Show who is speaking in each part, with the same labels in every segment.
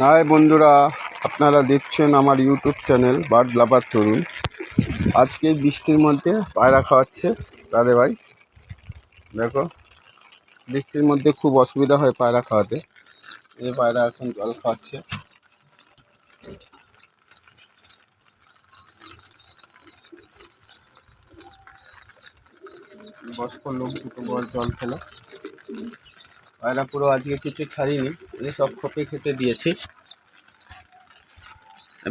Speaker 1: High বন্ধুরা, আপনারা দেখছেন আমার ইউটিউব চ্যানেল বার্ড লাভার তরুণ। আজকে বৃষ্টির মধ্যে পায়রা খাওয়াচ্ছে দাদা ভাই। দেখো, বৃষ্টির মধ্যে খুব অসুবিধা হয় পায়রা খাওয়াতে। এই পায়রা এখন জল খাওয়াচ্ছে। বয়স্ক লোক দুটো বল জল খেলো। পায়রা পুরো আজকে কিছু ছাড়িনি, এই সব খোপে খেতে দিয়েছি।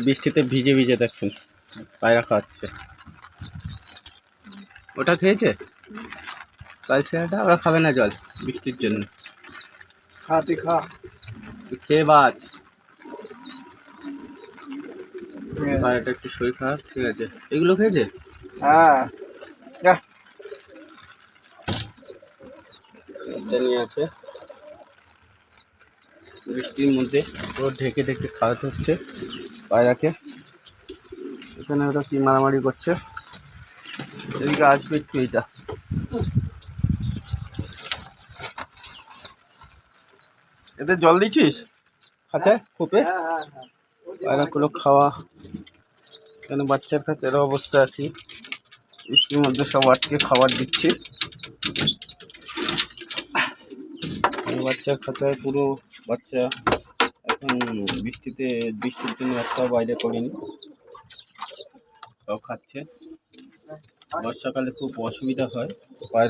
Speaker 1: বৃষ্টিতে ভিজে ভিজে দেখুন পায়রা খাওয়াচ্ছে। ওটা খেয়েছে, কাল ছেলেটা ওরা খাবে না জল বৃষ্টির জন্য।
Speaker 2: তুই খা,
Speaker 1: খেয়ে বাজ। পায়রাটা একটু শরীর খারাপ, ঠিক আছে। এগুলো খেয়েছে?
Speaker 2: হ্যাঁ
Speaker 1: নিয়ে আছে। বৃষ্টির মধ্যে পুরো ঢেকে ঢেকে খাওয়াতে হচ্ছে পায়রাকে। এখানে ওরা কি মারামারি করছে। এদিকে আসবে একটু। এইটা এতে জল দিচ্ছিস খাঁচায় খোপে? পায়রাগুলো খাওয়া, এখানে বাচ্চার খাঁচার অবস্থা আর কি। বৃষ্টির মধ্যে সব আটকে খাবার দিচ্ছি। বাচ্চার খাঁচায় পুরো বাচ্চা এখন বৃষ্টির জন্য একটাও বাইরে করিনি, সব খাচ্ছে। বর্ষাকালে খুব অসুবিধা হয় পায়রা